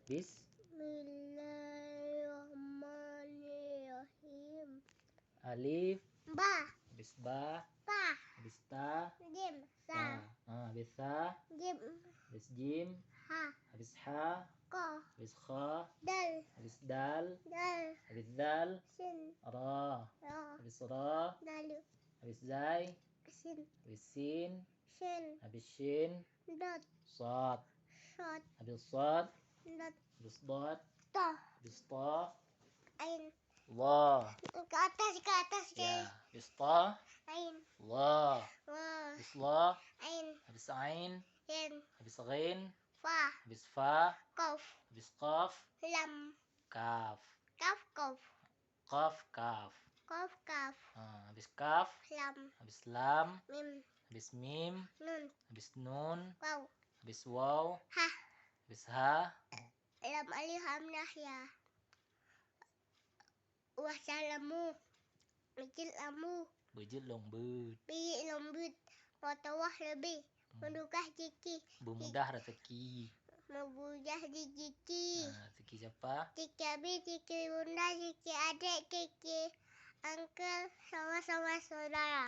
Bismillahirrahmanirrahim. Alif. Ba. Habis ba. Pa. Habis ta. Jim. Sa. Habis sa. Jim. Habis jim. Ha. Habis ha. Ko. Habis kha. Dal. Habis dal. Dal. Habis dal. Sin. Ra. Ra. Habis ra. Dalu. Habis zai. Sin. Habis sin. Shin. Habis shin. Dot. Sad. Shot. Habis sad. Dot. Habis dot. Ta. Habis ta. Ain. La. Ke atas Ya. Habis ta. Ain. La. Wah. Habis la. Ain. Habis ain. Yen. Habis ghin. Fa. Habis fa. Kof. Habis qaf. Lam. Kaf. Kaf kof. Qaf kaf. Kof kaf. Habis kaf. Lam. Habis lam. Mim. Habis mim. Nun. Habis nun. Waw. Habis waw. Ha. Habis ha. Lam alif hamzah ya. Wassalamu. Mikil amu. Bejit lombut. Biji lombut. Watawah lebih. Mendukah ciki. Bermudah rezeki. Membujah di ciki. Rezeki siapa? Ciki abi, ciki bunda, ciki adik, ciki uncle, sama-sama saudara.